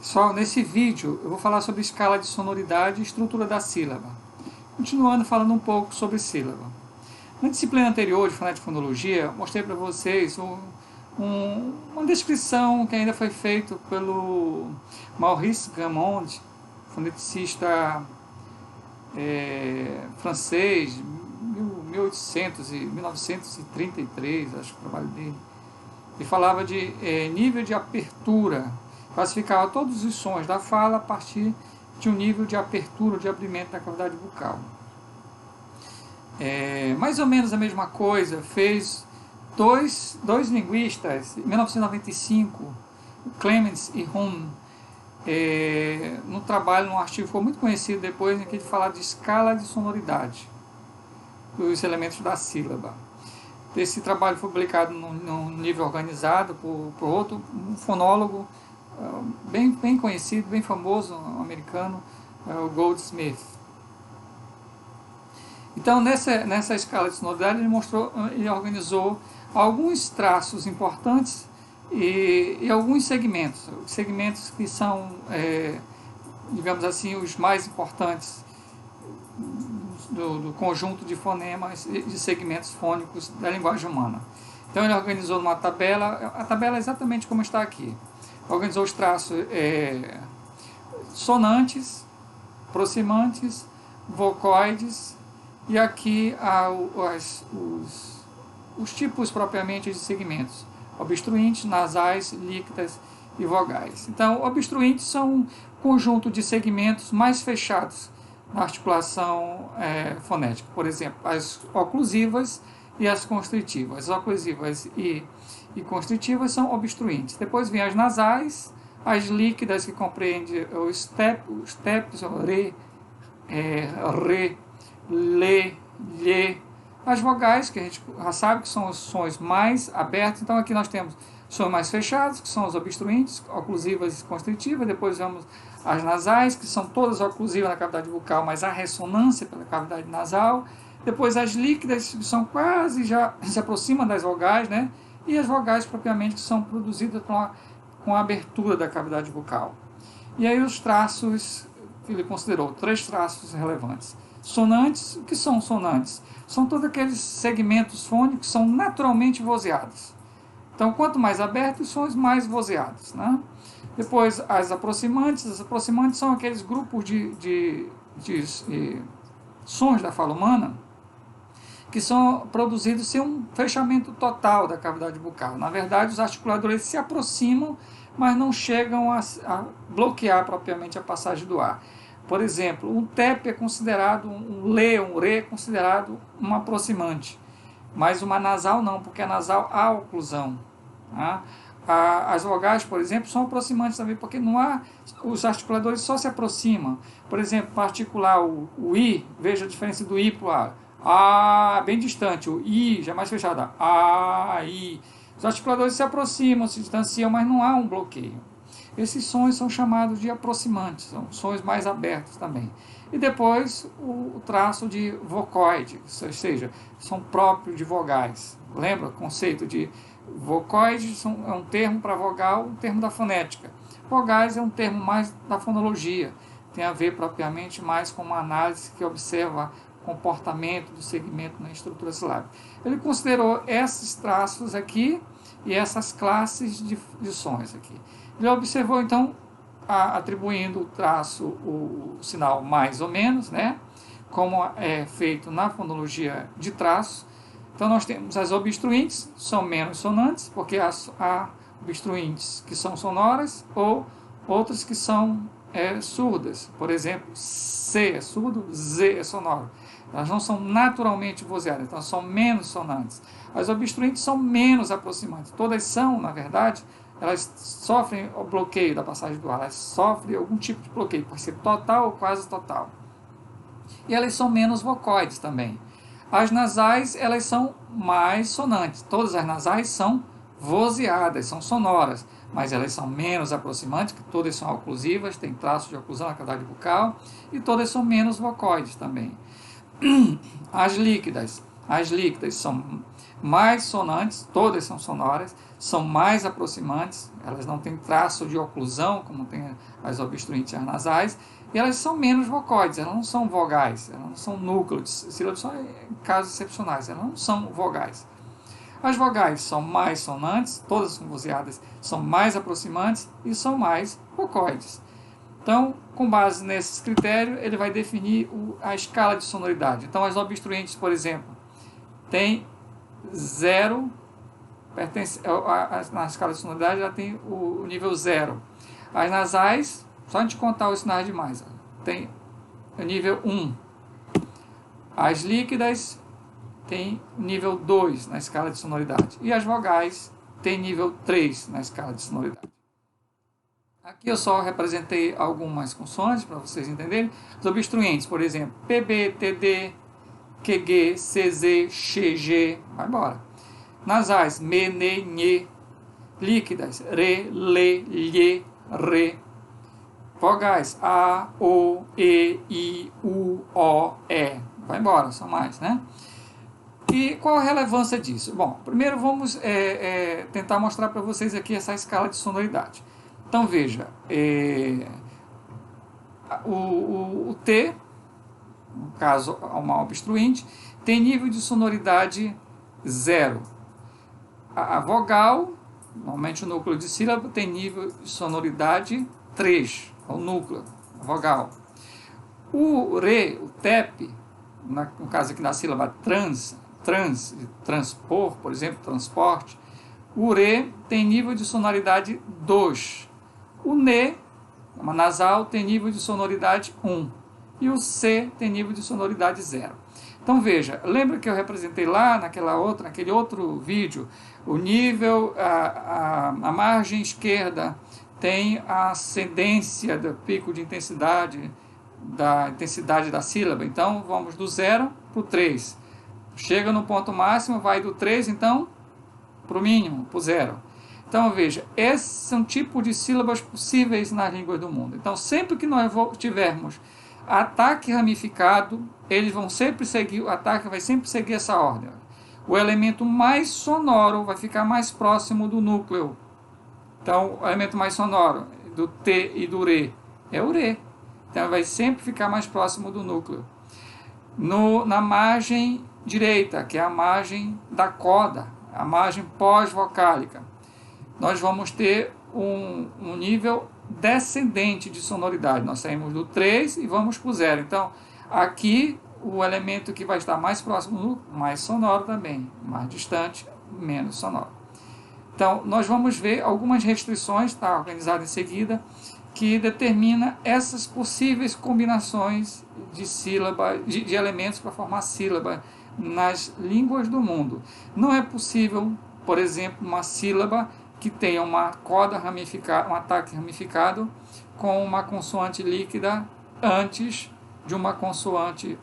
Pessoal, nesse vídeo eu vou falar sobre escala de sonoridade e estrutura da sílaba. Continuando falando um pouco sobre sílaba. Na disciplina anterior de fonetifonologia, mostrei para vocês uma descrição que ainda foi feita pelo Maurice Gammond, foneticista francês, 1933, acho que o trabalho dele. Ele falava de nível de abertura, classificava todos os sons da fala a partir de um nível de abertura, de abrimento da cavidade bucal. Mais ou menos a mesma coisa fez dois linguistas, em 1995, Clemens e Hum, num artigo que foi muito conhecido depois, em que ele falava de escala de sonoridade dos elementos da sílaba. Esse trabalho foi publicado num nível organizado por outro, um fonólogo bem conhecido, bem famoso, um americano, o Goldsmith. Então, nessa escala de sonoridade, ele organizou alguns traços importantes e alguns segmentos que são, digamos assim, os mais importantes do conjunto de fonemas e de segmentos fônicos da linguagem humana. Então ele organizou numa tabela, a tabela é exatamente como está aqui. Organizou os traços sonantes, proximantes, vocoides, e aqui os tipos propriamente de segmentos: obstruintes, nasais, líquidas e vogais. Então, obstruintes são um conjunto de segmentos mais fechados na articulação fonética. Por exemplo, as oclusivas e as constritivas. As oclusivas e constritivas são obstruintes. Depois vem as nasais, as líquidas, que compreendem os steps, re, lê, lhe. As vogais, que a gente já sabe que são os sons mais abertos. Então aqui nós temos sons mais fechados, que são os obstruintes, oclusivas e constritivas. Depois vemos as nasais, que são todas oclusivas na cavidade bucal, mas há ressonância pela cavidade nasal. Depois as líquidas, que são quase já se aproximam das vogais, né? E as vogais propriamente, que são produzidas com a abertura da cavidade bucal. E aí os traços, que ele considerou 3 traços relevantes. Sonantes. O que são sonantes? São todos aqueles segmentos fônicos que são naturalmente vozeados. Então, quanto mais abertos, os sons mais vozeados, né? Depois, as aproximantes. As aproximantes são aqueles grupos de sons da fala humana que são produzidos sem um fechamento total da cavidade bucal. Na verdade, os articuladores se aproximam, mas não chegam a bloquear propriamente a passagem do ar. Por exemplo, um TEP é considerado, um RE é considerado um aproximante, mas uma nasal não, porque a nasal há oclusão. Tá? As vogais, por exemplo, são aproximantes também, porque não há, os articuladores só se aproximam. Por exemplo, para articular o I, veja a diferença do I para o A. A, bem distante, o I já mais fechado, A, I. Os articuladores se aproximam, se distanciam, mas não há um bloqueio. Esses sons são chamados de aproximantes, são sons mais abertos também. E depois o traço de vocoide, ou seja, são próprios de vogais. Lembra o conceito de vocoide? É um termo para vogal, um termo da fonética. Vogais é um termo mais da fonologia, tem a ver propriamente mais com uma análise que observa o comportamento do segmento na estrutura silábica. Ele considerou esses traços aqui e essas classes de sons aqui. Ele observou, então, atribuindo o traço, o sinal mais ou menos, né, como é feito na fonologia de traço. Então, nós temos as obstruintes, são menos sonantes, porque há obstruintes que são sonoras ou outras que são surdas. Por exemplo, C é surdo, Z é sonoro. Elas não são naturalmente vozeadas, então são menos sonantes. As obstruintes são menos aproximantes. Todas são, na verdade, elas sofrem o bloqueio da passagem do ar, elas sofrem algum tipo de bloqueio, pode ser total ou quase total. E elas são menos vocoides também. As nasais, elas são mais sonantes. Todas as nasais são vozeadas, são sonoras, mas elas são menos aproximantes, que todas são oclusivas, tem traços de oclusão na cavidade bucal, e todas são menos vocoides também. As líquidas As líquidas são mais sonantes, todas são sonoras, são mais aproximantes, elas não têm traço de oclusão, como tem as obstruentes e as nasais, e elas são menos vocóides, elas não são vogais, elas não são núcleos, sílabas só em casos excepcionais, elas não são vogais. As vogais são mais sonantes, todas são vozeadas, são mais aproximantes e são mais vocóides. Então, com base nesses critérios, ele vai definir a escala de sonoridade. Então, as obstruentes, por exemplo, tem 0, na escala de sonoridade ela tem o nível 0. As nasais, só a gente contar os sinais demais, tem o nível 1. As líquidas tem nível 2 na escala de sonoridade. E as vogais tem nível 3 na escala de sonoridade. Aqui eu só representei algumas consoantes para vocês entenderem. Os obstruentes, por exemplo, PB, TD, QG, CZ, XG, vai embora. Nasais, ME, NE, NHE. Líquidas, RE, LE, LHE, RE. Vogais, A, O, E, I, U, O, E. Vai embora, são mais, né? E qual a relevância disso? Bom, primeiro vamos tentar mostrar para vocês aqui essa escala de sonoridade. Então veja, o T, no caso uma obstruinte, tem nível de sonoridade 0. A vogal, normalmente o núcleo de sílaba, tem nível de sonoridade 3, é o núcleo, a vogal. O RE, o TEP, no caso aqui da sílaba transpor, por exemplo, transporte, o RE tem nível de sonoridade 2. O NE, uma nasal, tem nível de sonoridade 1. E o C tem nível de sonoridade 0. Então veja, lembra que eu representei lá naquele outro vídeo, o nível, a margem esquerda tem a ascendência do pico de intensidade, da intensidade da sílaba. Então vamos do 0 para o 3. Chega no ponto máximo, vai do 3 então para o mínimo, para o 0. Então veja, esse são tipos de sílabas possíveis nas línguas do mundo. Então sempre que nós tivermos ataque ramificado, eles vão sempre seguir, o ataque vai sempre seguir essa ordem. O elemento mais sonoro vai ficar mais próximo do núcleo. Então o elemento mais sonoro do T e do RE é o RE. Então vai sempre ficar mais próximo do núcleo. Na margem direita, que é a margem da coda, a margem pós-vocálica, nós vamos ter um nível descendente de sonoridade. Nós saímos do 3 e vamos para o 0. Então, aqui, o elemento que vai estar mais próximo do núcleo, mais sonoro também, mais distante, menos sonoro. Então, nós vamos ver algumas restrições, está organizado em seguida, que determina essas possíveis combinações de sílaba, de elementos para formar sílaba nas línguas do mundo. Não é possível, por exemplo, uma sílaba que tenha uma coda ramificada, um ataque ramificado com uma consoante líquida antes de uma consoante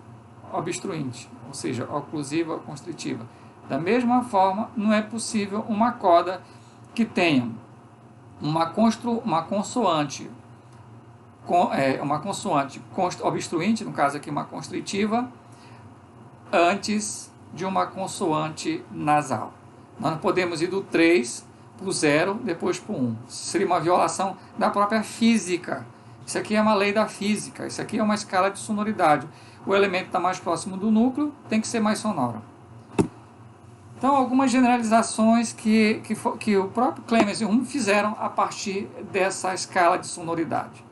obstruinte, ou seja, oclusiva ou constritiva. Da mesma forma, não é possível uma coda que tenha uma consoante obstruinte, no caso aqui uma constritiva, antes de uma consoante nasal. Nós não podemos ir do 3 para o 0, depois para o 1. Seria uma violação da própria física. Isso aqui é uma lei da física, isso aqui é uma escala de sonoridade. O elemento está mais próximo do núcleo, tem que ser mais sonoro. Então, algumas generalizações que o próprio Clemens e Hume fizeram a partir dessa escala de sonoridade.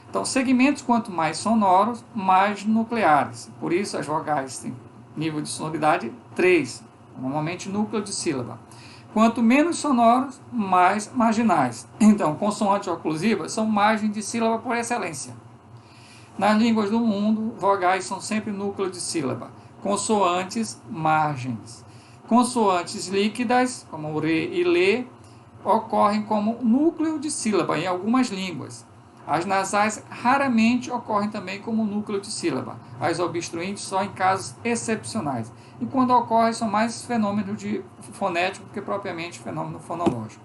Então, segmentos quanto mais sonoros, mais nucleares. Por isso, as vogais têm nível de sonoridade 3, normalmente núcleo de sílaba. Quanto menos sonoros, mais marginais. Então, consoantes oclusivas são margem de sílaba por excelência. Nas línguas do mundo, vogais são sempre núcleo de sílaba. Consoantes, margens. Consoantes líquidas, como RE e LE, ocorrem como núcleo de sílaba em algumas línguas. As nasais raramente ocorrem também como núcleo de sílaba. As obstruentes só em casos excepcionais. E quando ocorrem, são mais fenômenos de fonético do que propriamente fenômeno fonológico.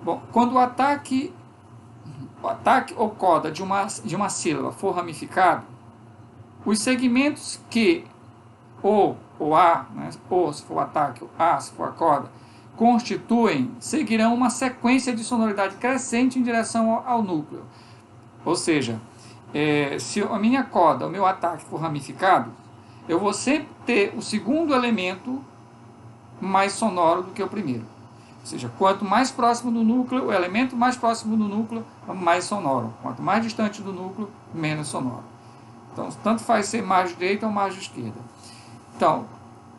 Bom, quando o ataque ou coda de uma sílaba for ramificado, os segmentos que o A, né, o se for o ataque, o A se for a corda, seguirão uma sequência de sonoridade crescente em direção ao núcleo. Ou seja, se a minha corda, o meu ataque for ramificado, eu vou sempre ter o segundo elemento mais sonoro do que o primeiro. Ou seja, quanto mais próximo do núcleo, o elemento mais próximo do núcleo, mais sonoro. Quanto mais distante do núcleo, menos sonoro. Então, tanto faz ser margem direita ou margem esquerda. Então,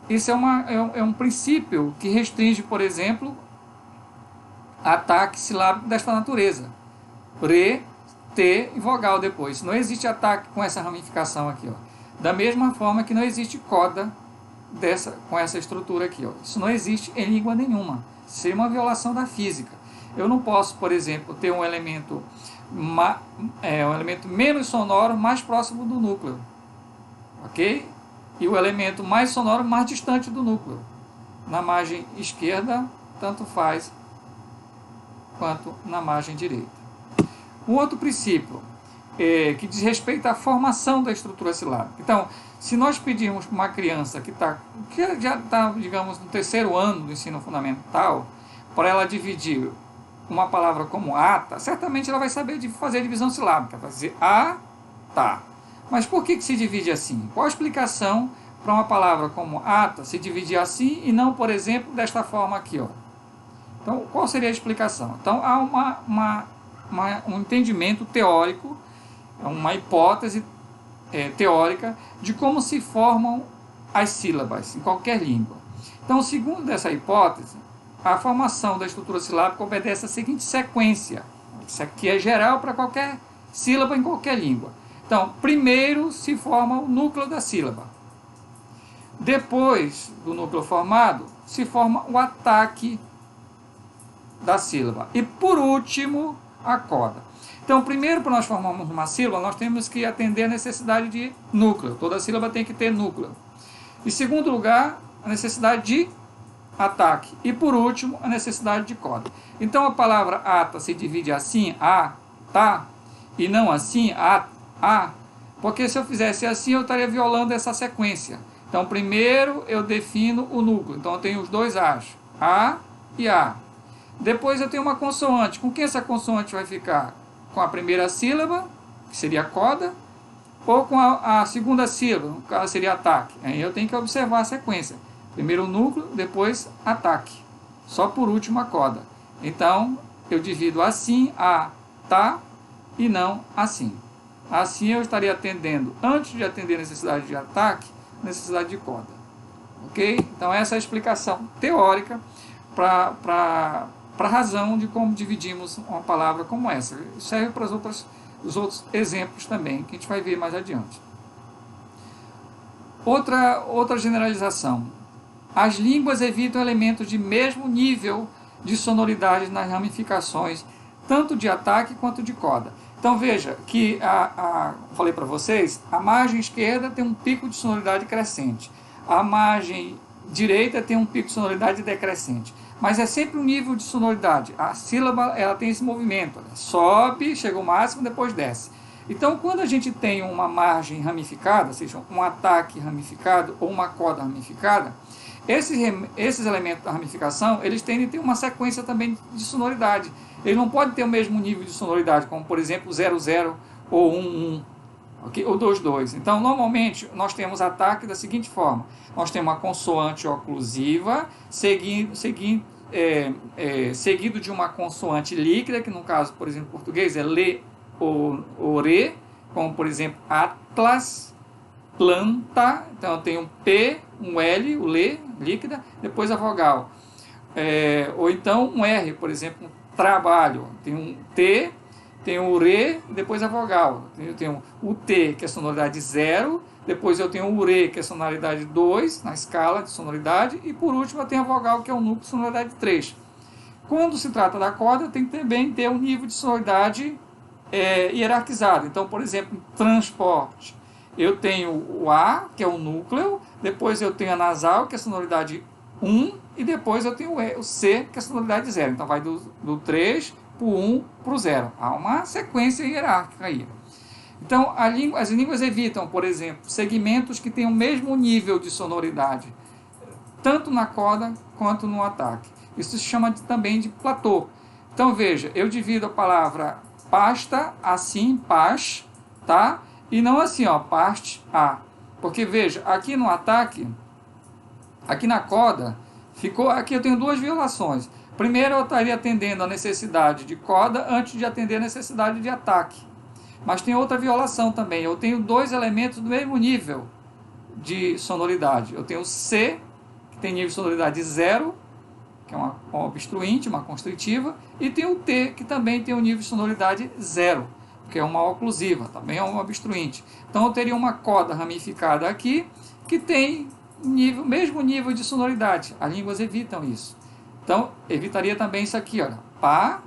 isso é um princípio que restringe, por exemplo, ataque silábico desta natureza. Re, T e vogal depois. Não existe ataque com essa ramificação aqui. Ó. Da mesma forma que não existe coda com essa estrutura aqui. Ó. Isso não existe em língua nenhuma. Seria uma violação da física. Eu não posso, por exemplo, ter um elemento menos sonoro mais próximo do núcleo. Ok? E o elemento mais sonoro mais distante do núcleo. Na margem esquerda, tanto faz quanto na margem direita. Um outro princípio que diz respeito à formação da estrutura silábica. Então, se nós pedirmos para uma criança que já está, digamos, no terceiro ano do ensino fundamental, para ela dividir uma palavra como ata, certamente ela vai saber fazer a divisão silábica, vai dizer a, tá. Mas por que se divide assim? Qual a explicação para uma palavra como ata se dividir assim e não, por exemplo, desta forma aqui? Ó? Então, qual seria a explicação? Então, há um entendimento teórico, uma hipótese teórica de como se formam as sílabas em qualquer língua. Então, segundo essa hipótese, a formação da estrutura silábica obedece à seguinte sequência. Isso aqui é geral para qualquer sílaba em qualquer língua. Então, primeiro se forma o núcleo da sílaba. Depois do núcleo formado, se forma o ataque da sílaba. E, por último, a coda. Então, primeiro, para nós formarmos uma sílaba, nós temos que atender a necessidade de núcleo. Toda sílaba tem que ter núcleo. Em segundo lugar, a necessidade de ataque. E, por último, a necessidade de coda. Então, a palavra ata se divide assim, a, tá, e não assim, a, porque se eu fizesse assim, eu estaria violando essa sequência. Então, primeiro eu defino o núcleo. Então, eu tenho os dois A's, A e A. Depois eu tenho uma consoante. Com quem essa consoante vai ficar? Com a primeira sílaba, que seria a coda, ou com a segunda sílaba, no caso seria ataque. Aí eu tenho que observar a sequência. Primeiro o núcleo, depois ataque. Só por último a coda. Então, eu divido assim, a, tá, e não assim. Assim eu estaria atendendo, antes de atender a necessidade de ataque, a necessidade de coda. Ok? Então, essa é a explicação teórica para a razão de como dividimos uma palavra como essa. Serve para os outros exemplos também, que a gente vai ver mais adiante. Outra generalização. As línguas evitam elementos de mesmo nível de sonoridade nas ramificações, tanto de ataque quanto de coda. Então veja que, falei para vocês, a margem esquerda tem um pico de sonoridade crescente, a margem direita tem um pico de sonoridade decrescente, mas é sempre um nível de sonoridade. A sílaba ela tem esse movimento, sobe, chega ao máximo, depois desce. Então, quando a gente tem uma margem ramificada, seja um ataque ramificado ou uma coda ramificada, esses elementos da ramificação, eles tendem a ter uma sequência também de sonoridade. Eles não podem ter o mesmo nível de sonoridade, como, por exemplo, 00 ou 11, okay? Ou 22. Então, normalmente, nós temos ataque da seguinte forma. Nós temos uma consoante oclusiva, seguido de uma consoante líquida, que no caso, por exemplo, em português é lê ou re, como, por exemplo, atlas, planta. Então, eu tenho um P, um L, o lê, líquida, depois a vogal. Ou então um R, por exemplo, trabalho. Tem um T, tem o re, depois a vogal. Eu tenho o T, que é sonoridade 0, depois eu tenho o re, que é sonoridade 2, na escala de sonoridade, e por último eu tenho a vogal, que é o núcleo de sonoridade 3. Quando se trata da coda, tem que também ter um nível de sonoridade hierarquizado. Então, por exemplo, em transporte, eu tenho o A, que é o núcleo, depois eu tenho a nasal, que é a sonoridade 1, e depois eu tenho o C, que é a sonoridade 0. Então vai do 3 para o 1 para o 0. Há uma sequência hierárquica aí. Então, as línguas evitam, por exemplo, segmentos que têm o mesmo nível de sonoridade, tanto na coda quanto no ataque. Isso se chama também de platô. Então, veja, eu divido a palavra pasta assim, pas, tá? E não assim, ó, past, a. Porque, veja, aqui no ataque, aqui na coda, aqui eu tenho duas violações. Primeiro, eu estaria atendendo a necessidade de coda antes de atender a necessidade de ataque. Mas tem outra violação também. Eu tenho dois elementos do mesmo nível de sonoridade. Eu tenho o C, que tem nível de sonoridade 0, que é uma obstruinte, uma constritiva, e tem o T, que também tem o nível de sonoridade 0, que é uma oclusiva, também é uma obstruinte. Então eu teria uma coda ramificada aqui, que tem mesmo nível de sonoridade. As línguas evitam isso. Então, evitaria também isso aqui, olha, pá,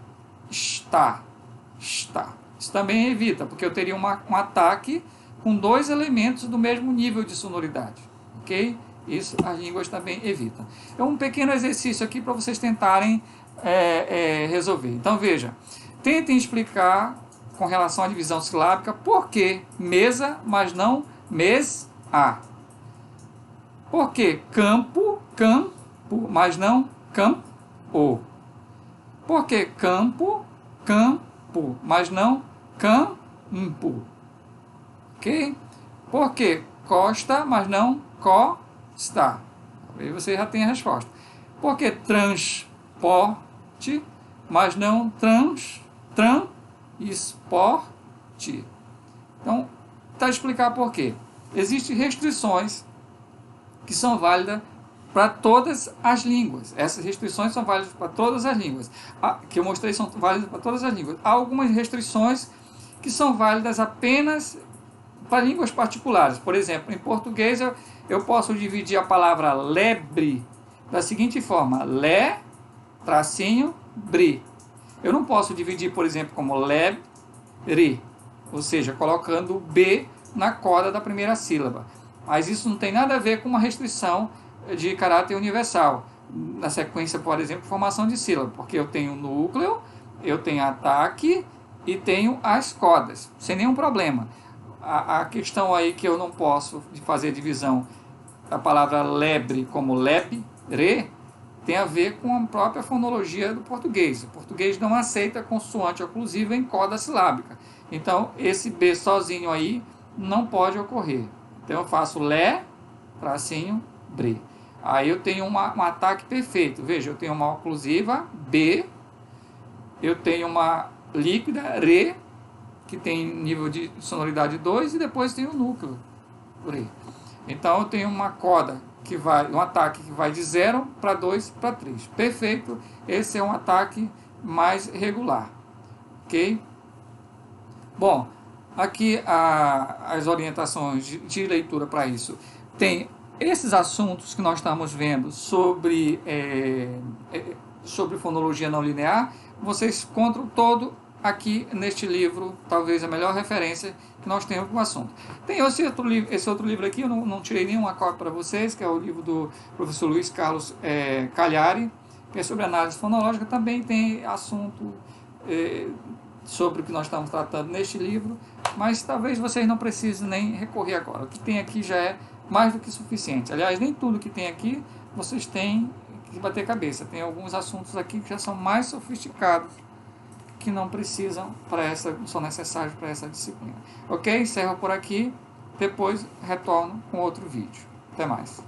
está, está. Isso também evita, porque eu teria um ataque com dois elementos do mesmo nível de sonoridade, ok? Isso as línguas também evitam. É um pequeno exercício aqui para vocês tentarem resolver. Então, veja, tentem explicar com relação à divisão silábica por que mesa, mas não mes-a. Por que campo, mas não campo? Por que campo, mas não campo? Ok? Por que costa, mas não costa? Aí você já tem a resposta. Por que transporte, mas não transporte? Então, tá explicar por quê. Existem restrições que são válidas para todas as línguas. Essas restrições são válidas para todas as línguas. Que eu mostrei são válidas para todas as línguas. Há algumas restrições que são válidas apenas para línguas particulares. Por exemplo, em português eu posso dividir a palavra lebre da seguinte forma: le, tracinho, bri. Eu não posso dividir, por exemplo, como lebre, ou seja, colocando o B na coda da primeira sílaba. Mas isso não tem nada a ver com uma restrição de caráter universal. Na sequência, por exemplo, formação de sílaba, porque eu tenho núcleo, eu tenho ataque e tenho as codas, sem nenhum problema. A questão aí que eu não posso fazer divisão da palavra lebre como lebre tem a ver com a própria fonologia do português. O português não aceita consoante oclusiva em coda silábica. Então, esse B sozinho aí não pode ocorrer. Então, eu faço lé, tracinho, bre. Aí eu tenho um ataque perfeito. Veja, eu tenho uma oclusiva, B. Eu tenho uma líquida, re, que tem nível de sonoridade 2, e depois tem o núcleo, re. Então eu tenho uma coda que vai, um ataque que vai de 0 para 2 para 3. Perfeito. Esse é um ataque mais regular. Ok? Bom, aqui as orientações de leitura para isso. Tem esses assuntos que nós estamos vendo sobre fonologia não linear, vocês encontram todo aqui neste livro, talvez a melhor referência que nós temos para o assunto. Tem esse outro livro aqui, eu não tirei nenhuma cópia para vocês, que é o livro do professor Luiz Carlos Cagliari, que é sobre análise fonológica. Também tem assunto sobre o que nós estamos tratando neste livro, mas talvez vocês não precisem nem recorrer agora. O que tem aqui já é mais do que suficiente. Aliás, nem tudo que tem aqui vocês têm que bater cabeça. Tem alguns assuntos aqui que já são mais sofisticados, que não precisam são necessários para essa disciplina. Ok? Encerro por aqui, depois retorno com outro vídeo. Até mais.